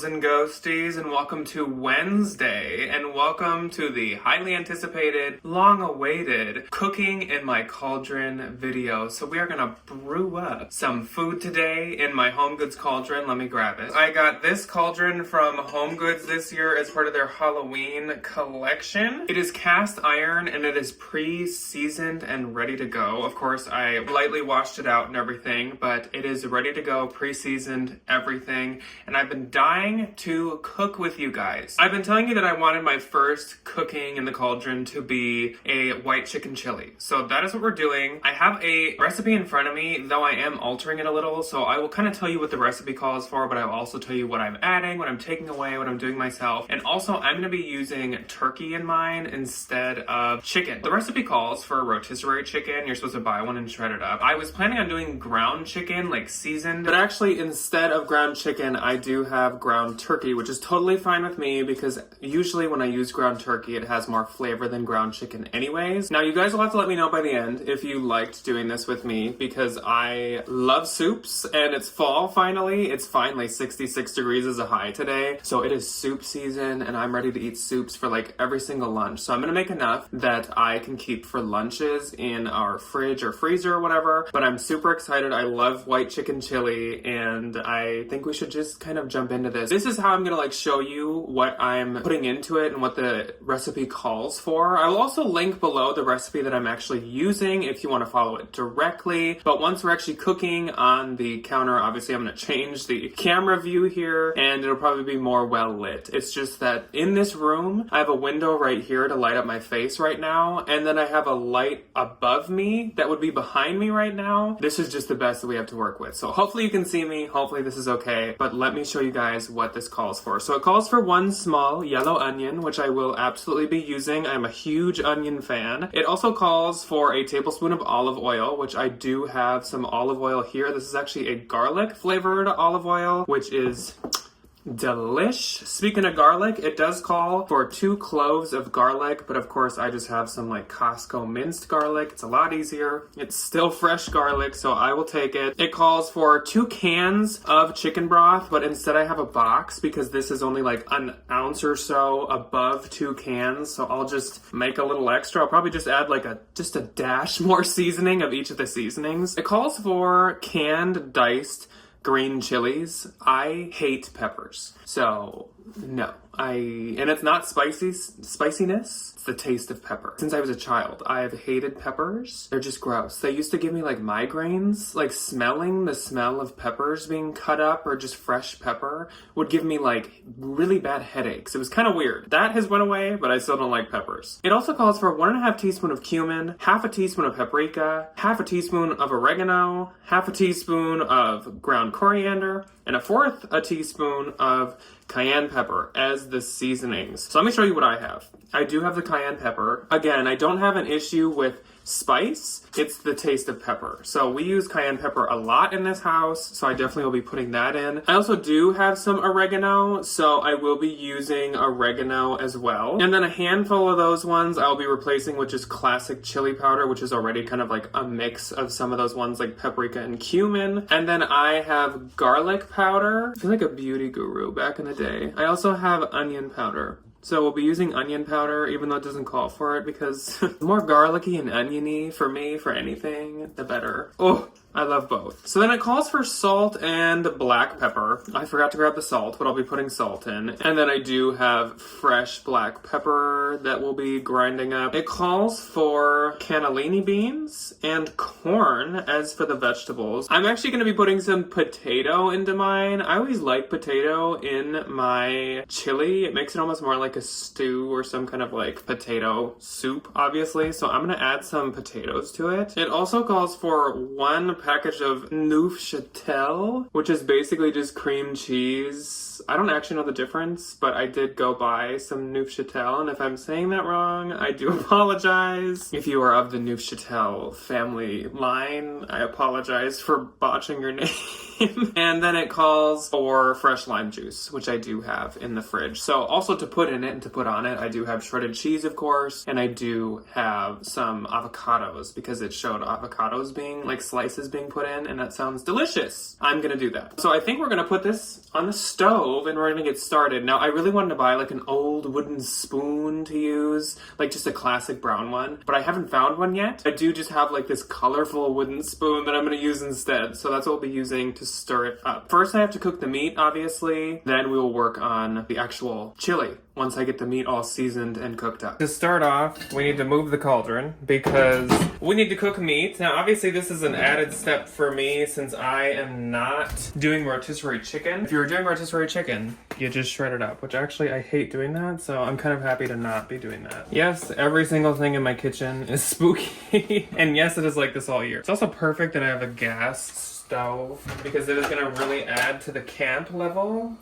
ghouls and ghosties, and welcome to Wednesday, and welcome to the highly anticipated, long-awaited cooking in my cauldron video. So we are gonna brew up some food today in my Home Goods cauldron. Let me grab it. I got this cauldron from Home Goods this year as part of their Halloween collection. It is cast iron and it is pre-seasoned and ready to go. Of course, I lightly washed it out and everything, but it is ready to go, pre-seasoned, everything. And I've been dying to cook with you guys. I've been telling you that I wanted my first cooking in the cauldron to be a white chicken chili. So that is what we're doing. I have a recipe in front of me, though I am altering it a little. So I will kind of tell you what the recipe calls for, but I will also tell you what I'm adding, what I'm taking away, what I'm doing myself. And also I'm going to be using turkey in mine instead of chicken. The recipe calls for a rotisserie chicken. You're supposed to buy one and shred it up. I was planning on doing ground chicken, like seasoned, but actually instead of ground chicken, I do have ground turkey, which is totally fine with me because usually when I use ground turkey, it has more flavor than ground chicken anyways. Now you guys will have to let me know by the end if you liked doing this with me because I love soups and it's fall finally. It's finally 66 degrees as a high today. So it is soup season and I'm ready to eat soups for like every single lunch. So I'm gonna make enough that I can keep for lunches in our fridge or freezer or whatever. But I'm super excited. I love white chicken chili and I think we should just kind of jump into this. This is how I'm gonna like show you what I'm putting into it and what the recipe calls for. I will also link below the recipe that I'm actually using if you want to follow it directly. But once we're actually cooking on the counter, obviously I'm gonna change the camera view here and it'll probably be more well lit. It's just that in this room, I have a window right here to light up my face right now, and then I have a light above me that would be behind me right now. This is just the best that we have to work with. So hopefully you can see me. Hopefully this is okay, but let me show you guys what this calls for. So it calls for 1 small yellow onion, which I will absolutely be using. I'm a huge onion fan. It also calls for a tablespoon of olive oil, which I do have some olive oil here. This is actually a garlic flavored olive oil, which is delish. Speaking of garlic, it does call for 2 cloves of garlic, but of course I just have some like Costco minced garlic. It's a lot easier. It's still fresh garlic, so I will take it. It calls for 2 cans of chicken broth, but instead I have a box because this is only like an ounce or so above 2 cans, so I'll just make a little extra. I'll probably just add like just a dash more seasoning of each of the seasonings. It calls for canned diced green chilies. I hate peppers, so no. And it's not spiciness, it's the taste of pepper. Since I was a child, I have hated peppers. They're just gross. They used to give me like migraines, like smelling the smell of peppers being cut up or just fresh pepper would give me like really bad headaches. It was kind of weird. That has went away, but I still don't like peppers. It also calls for 1.5 teaspoon of cumin, 1/2 teaspoon of paprika, 1/2 teaspoon of oregano, 1/2 teaspoon of ground coriander, and 1/4 teaspoon of cayenne pepper as the seasonings. So let me show you what I have. I do have the cayenne pepper. Again, I don't have an issue with spice. It's the taste of pepper. So we use cayenne pepper a lot in this house, so I definitely will be putting that in. I also do have some oregano, so I will be using oregano as well. And then a handful of those ones I'll be replacing with just classic chili powder, which is already kind of like a mix of some of those ones like paprika and cumin. And then I have garlic powder. I feel like a beauty guru back in the day. I also have onion powder. So we'll be using onion powder, even though it doesn't call for it, because the more garlicky and oniony for me, for anything, the better. Oh, I love both. So then it calls for salt and black pepper. I forgot to grab the salt, but I'll be putting salt in. And then I do have fresh black pepper that we'll be grinding up. It calls for cannellini beans and corn as for the vegetables. I'm actually going to be putting some potato into mine. I always like potato in my chili. It makes it almost more like a stew or some kind of like potato soup, obviously. So I'm going to add some potatoes to it. It also calls for 1 package of neufchâtel, which is basically just cream cheese. I don't actually know the difference, but I did go buy some neufchâtel, and if I'm saying that wrong, I do apologize. If you are of the neufchâtel family line, I apologize for botching your name. And then it calls for fresh lime juice, which I do have in the fridge. So also to put in it and to put on it, I do have shredded cheese, of course, and I do have some avocados because it showed avocados being like slices being put in, and that sounds delicious. I'm gonna do that. So I think we're gonna put this on the stove and we're gonna get started. Now, I really wanted to buy like an old wooden spoon to use, like just a classic brown one, but I haven't found one yet. I do just have like this colorful wooden spoon that I'm gonna use instead. So that's what we'll be using to stir it up. First, I have to cook the meat, obviously. Then we will work on the actual chili once I get the meat all seasoned and cooked up. To start off, we need to move the cauldron because we need to cook meat. Now, obviously, this is an added step for me since I am not doing rotisserie chicken. If you were doing rotisserie chicken, you just shred it up, which actually I hate doing that, so I'm kind of happy to not be doing that. Yes, every single thing in my kitchen is spooky, and yes, it is like this all year. It's also perfect that I have a gas stove because it is gonna really add to the camp level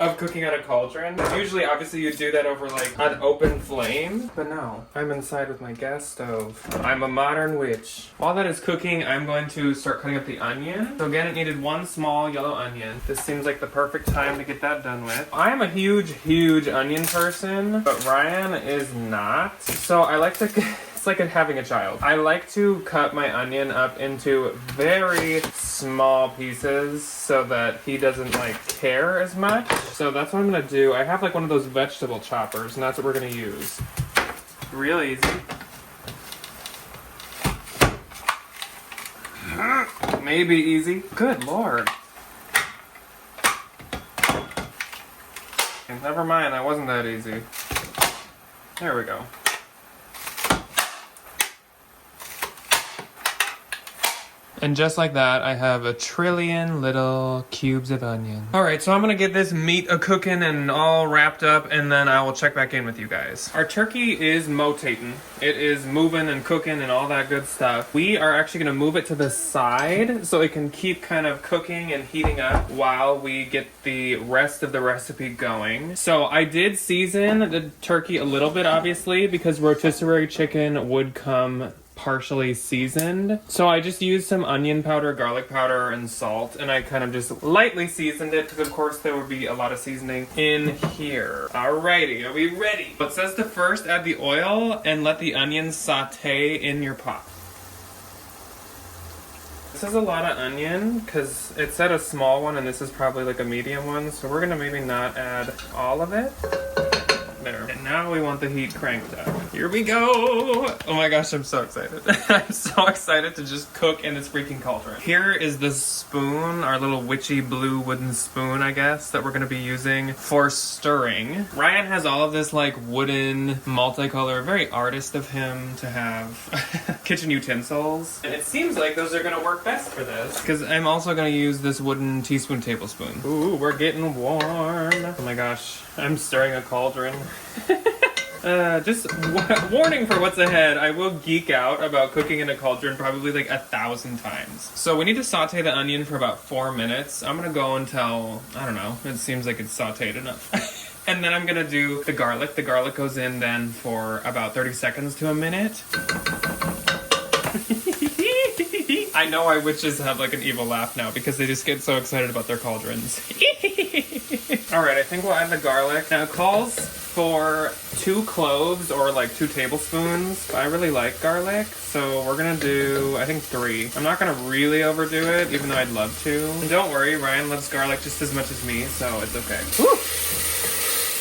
of cooking on a cauldron. Usually, obviously, you do that over like an open flame, but no, I'm inside with my gas stove. I'm a modern witch. While that is cooking, I'm going to start cutting up the onion. So again, it needed one small yellow onion. This seems like the perfect time to get that done with. I am a huge onion person, but Ryan is not. So I like to it's like having a child. I like to cut my onion up into very small pieces so that he doesn't like care as much. So that's what I'm gonna do. I have like one of those vegetable choppers, and that's what we're gonna use. Real easy. Maybe easy. Good Lord. Okay, never mind, that wasn't that easy. There we go. And just like that, I have a trillion little cubes of onion. All right, so I'm gonna get this meat a-cooking and all wrapped up, and then I will check back in with you guys. Our turkey is motating. It is moving and cooking and all that good stuff. We are actually gonna move it to the side so it can keep kind of cooking and heating up while we get the rest of the recipe going. So I did season the turkey a little bit, obviously, because rotisserie chicken would come partially seasoned. So I just used some onion powder, garlic powder, and salt, and I kind of just lightly seasoned it because of course there would be a lot of seasoning in here. Alrighty, are we ready? It says to first add the oil and let the onions saute in your pot. This is a lot of onion because it said a small one and this is probably like a medium one, so we're gonna maybe not add all of it. There. And now we want the heat cranked up. Here we go! Oh my gosh, I'm so excited. I'm so excited to just cook in this freaking cauldron. Here is the spoon, our little witchy blue wooden spoon, I guess, that we're gonna be using for stirring. Ryan has all of this like wooden, multicolor, very artist of him to have kitchen utensils. And it seems like those are gonna work best for this because I'm also gonna use this wooden teaspoon, tablespoon. Ooh, we're getting warm. Oh my gosh, I'm stirring a cauldron. Just warning for what's ahead. I will geek out about cooking in a cauldron probably like 1,000 times. So we need to saute the onion for about 4 minutes. I'm gonna go until, I don't know, it seems like it's sauteed enough. And then I'm gonna do the garlic. The garlic goes in then for about 30 seconds to a minute. I know why witches have like an evil laugh now because they just get so excited about their cauldrons. Alright, I think we'll add the garlic. Now it calls for 2 cloves or like 2 tablespoons. I really like garlic, so we're gonna do, I think 3. I'm not gonna really overdo it, even though I'd love to. And don't worry, Ryan loves garlic just as much as me, so it's okay. Woo!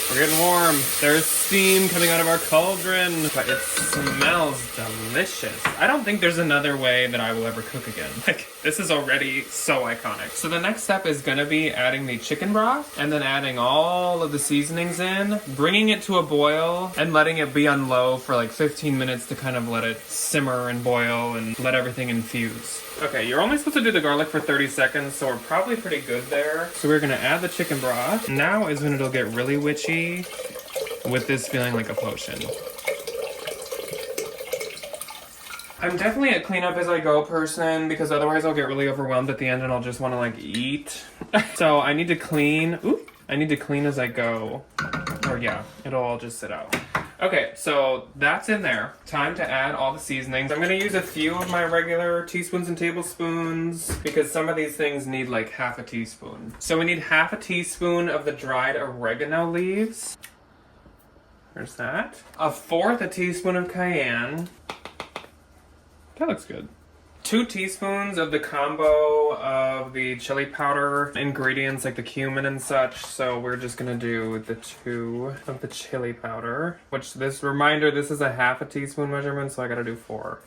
We're getting warm. There's steam coming out of our cauldron, but it smells delicious. I don't think there's another way that I will ever cook again. Like, this is already so iconic. So the next step is gonna be adding the chicken broth and then adding all of the seasonings in, bringing it to a boil and letting it be on low for like 15 minutes to kind of let it simmer and boil and let everything infuse. Okay, you're only supposed to do the garlic for 30 seconds, so we're probably pretty good there. So we're gonna add the chicken broth. Now is when it'll get really witchy with this feeling like a potion. I'm definitely a clean up as I go person because otherwise I'll get really overwhelmed at the end and I'll just want to like eat. So I need to clean. Oop, I need to clean as I go. Or yeah, it'll all just sit out. Okay, so that's in there. Time to add all the seasonings. I'm gonna use a few of my regular teaspoons and tablespoons because some of these things need like half a teaspoon. So we need half a teaspoon of the dried oregano leaves. There's that. 1/4 teaspoon of cayenne. That looks good. 2 teaspoons of the combo of the chili powder ingredients, like the cumin and such. So we're just gonna do the 2 of the chili powder, which this reminder, this is a half a teaspoon measurement, so I gotta do 4.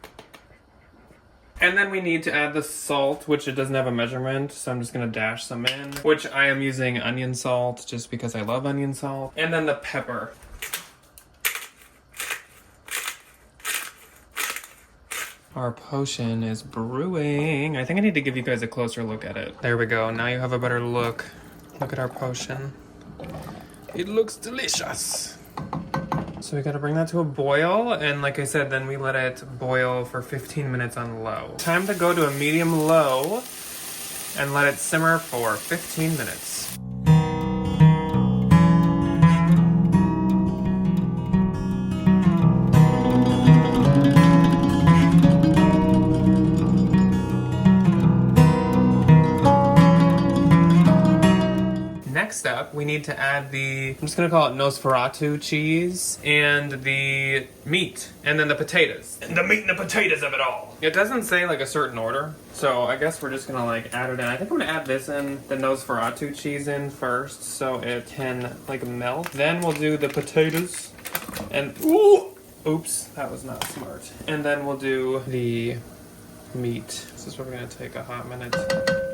And then we need to add the salt, which it doesn't have a measurement, so I'm just gonna dash some in, which I am using onion salt just because I love onion salt. And then the pepper. Our potion is brewing. I think I need to give you guys a closer look at it. There we go. Now you have a better look. Look at our potion. It looks delicious. So we gotta bring that to a boil, and like I said, then we let it boil for 15 minutes on low. Time to go to a medium low and let it simmer for 15 minutes. Next up, we need to add the, I'm just gonna call it Nosferatu cheese, and the meat, and then the potatoes. And the meat and the potatoes of it all. It doesn't say like a certain order, so I guess we're just gonna like add it in. I think I'm gonna add this in, the Nosferatu cheese in first, so it can like melt. Then we'll do the potatoes, and oops, that was not smart. And then we'll do the meat. This is probably gonna take a hot minute.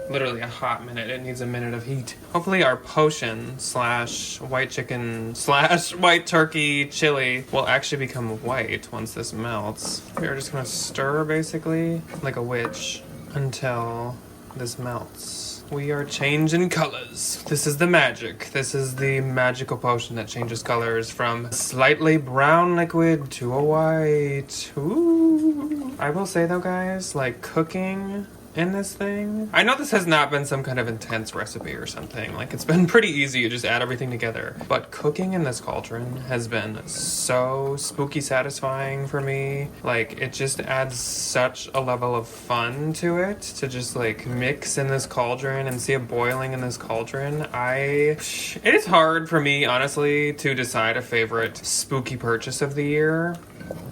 Literally a hot minute. It needs a minute of heat. Hopefully our potion slash white chicken slash white turkey chili will actually become white once this melts. We are just gonna stir basically like a witch until this melts. We are changing colors. This is the magic. This is the magical potion that changes colors from slightly brown liquid to a white. Ooh. I will say though, guys, like cooking in this thing, I know this has not been some kind of intense recipe or something. Like it's been pretty easy. You just add everything together. But cooking in this cauldron has been so spooky satisfying for me. Like it just adds such a level of fun to it to just like mix in this cauldron and see it boiling in this cauldron. It is hard for me, honestly, to decide a favorite spooky purchase of the year,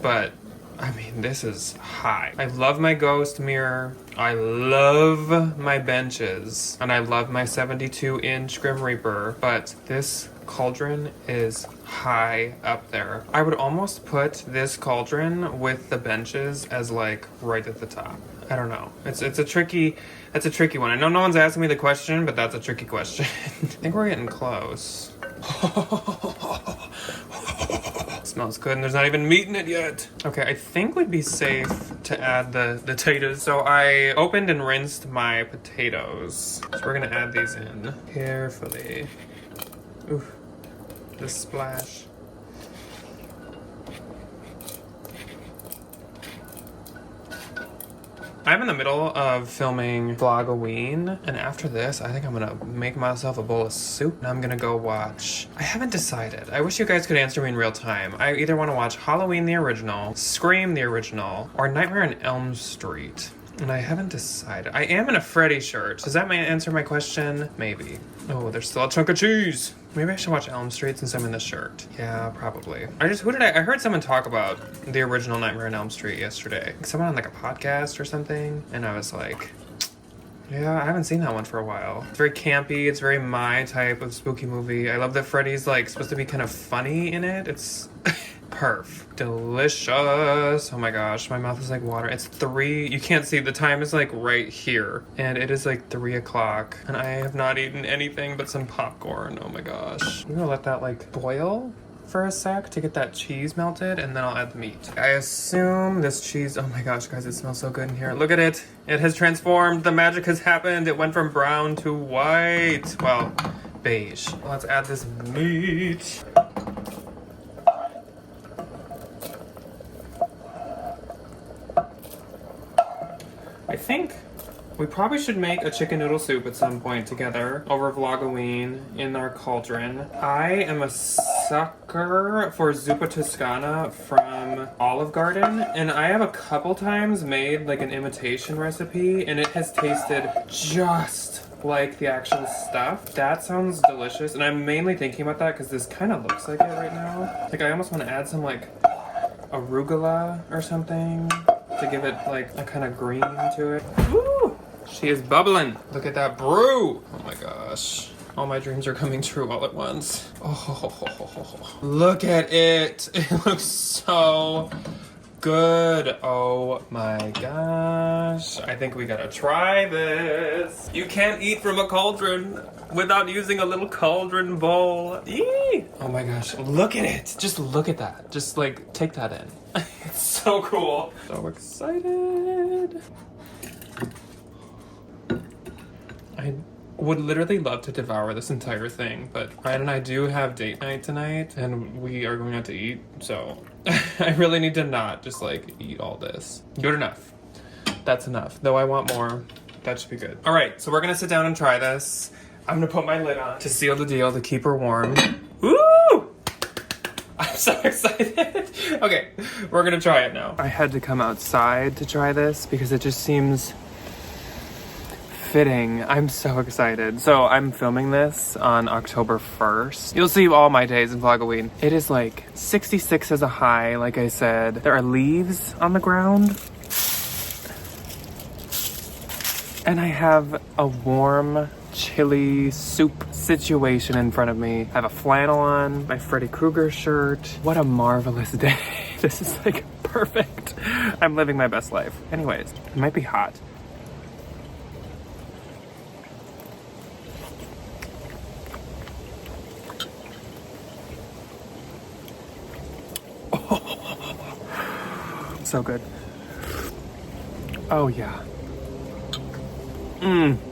but I mean, this is high. I love my ghost mirror. I love my benches. And I love my 72-inch Grim Reaper. But this cauldron is high up there. I would almost put this cauldron with the benches as like right at the top. I don't know. It's a tricky one. I know no one's asking me the question, but that's a tricky question. I think we're getting close. Smells good, and there's not even meat in it yet. Okay, I think we'd be safe to add the potatoes. So I opened and rinsed my potatoes. So we're gonna add these in carefully. Ooh, the splash. I'm in the middle of filming Vlogoween, and after this, I think I'm gonna make myself a bowl of soup, and I'm gonna go watch. I haven't decided. I wish you guys could answer me in real time. I either want to watch Halloween the original, Scream the original, or Nightmare on Elm Street. And I haven't decided. I am in a Freddy shirt. Does that answer my question? Maybe. Oh, there's still a chunk of cheese. Maybe I should watch Elm Street since I'm in the shirt. Yeah, probably. I heard someone talk about the original Nightmare on Elm Street yesterday. Someone on like a podcast or something. And I was like, yeah, I haven't seen that one for a while. It's very campy. It's very my type of spooky movie. I love that Freddy's like supposed to be kind of funny in it. It's perf. Delicious. Oh my gosh, my mouth is like water. It's 3, you can't see, the time is like right here. And it is like 3 o'clock. And I have not eaten anything but some popcorn. Oh my gosh. I'm gonna let that like boil for a sec to get that cheese melted, and then I'll add the meat. I assume this cheese, oh my gosh guys, it smells so good in here. Look at it. It has transformed. The magic has happened. It went from brown to white. Well, beige. Let's add this meat. I think we probably should make a chicken noodle soup at some point together over Vlogoween in our cauldron. I am a sucker for zuppa toscana from Olive Garden, and I have a couple times made like an imitation recipe, and it has tasted just like the actual stuff. That sounds delicious, and I'm mainly thinking about that because this kind of looks like it right now. Like I almost want to add some like arugula or something. to give it like a kind of green to it. Woo! She is bubbling. Look at that brew. Oh my gosh. All my dreams are coming true all at once. Oh, look at it. It looks so good. Oh my gosh. I think we gotta try this. You can't eat from a cauldron without using a little cauldron bowl. Yee! Oh my gosh. Look at it. Just look at that. Just like take that in. It's so cool. So excited. I would literally love to devour this entire thing, but Ryan and I do have date night tonight and we are going out to eat, so I really need to not just like eat all this. Good enough. That's enough. Though I want more. That should be good. All right, so we're gonna sit down and try this. I'm gonna put my lid on to seal the deal, to keep her warm. Woo! I'm so excited. Okay, we're gonna try it now. I had to come outside to try this because it just seems fitting. I'm so excited. So I'm filming this on October 1st. You'll see all my days in Vlogoween. It is like 66 as a high, like I said. There are leaves on the ground. And I have a warm chili soup situation in front of me. I have a flannel on, my Freddy Krueger shirt. What a marvelous day. This is like perfect. I'm living my best life. Anyways, it might be hot. So good. Oh yeah.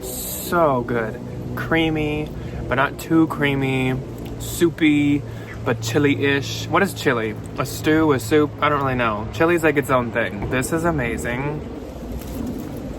So good. Creamy, but not too creamy. Soupy, but chili-ish. What is chili? A stew, a soup? I don't really know. Chili's like its own thing. This is amazing.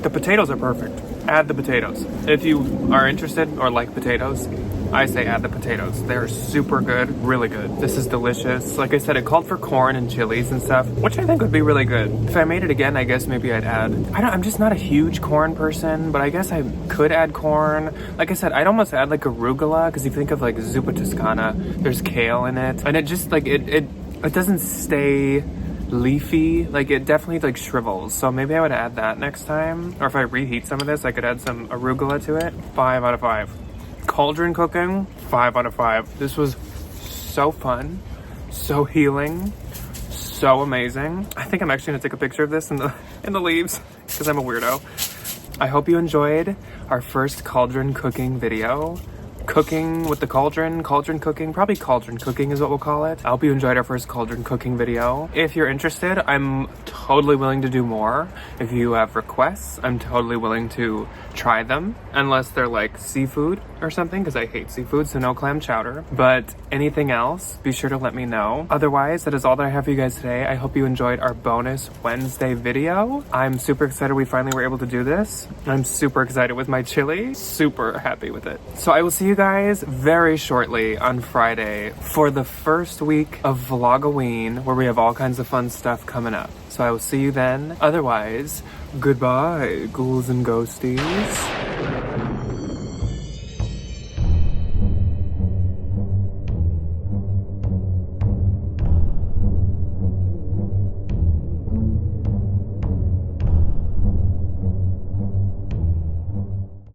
The potatoes are perfect. Add the potatoes. If you are interested or like potatoes, I say add the potatoes. They're super good, really good. This is delicious. Like I said, it called for corn and chilies and stuff, which I think would be really good. If I made it again, I guess maybe I'd add, I'm just not a huge corn person, but I guess I could add corn. Like I said, I'd almost add like arugula, because if you think of like zuppa toscana, there's kale in it. And it just like, it doesn't stay leafy. Like it definitely like shrivels. So maybe I would add that next time. Or if I reheat some of this, I could add some arugula to it. 5 out of 5. Cauldron cooking, 5 out of 5. This was so fun, so healing, so amazing. I think I'm actually gonna take a picture of this in the leaves because I'm a weirdo. I hope you enjoyed our first cauldron cooking video. Cooking with the cauldron cooking, probably cauldron cooking is what we'll call it. I hope you enjoyed our first cauldron cooking video. If you're interested, I'm totally willing to do more. If you have requests, I'm totally willing to try them, unless they're like seafood or something, because I hate seafood, so no clam chowder. But anything else, be sure to let me know. Otherwise, that is all that I have for you guys today. I hope you enjoyed our bonus Wednesday video. I'm super excited we finally were able to do this. I'm super excited with my chili. Super happy with it. So I will see you guys very shortly on Friday for the first week of Vlogoween, where we have all kinds of fun stuff coming up. So I will see you then. Otherwise, goodbye, ghouls and ghosties.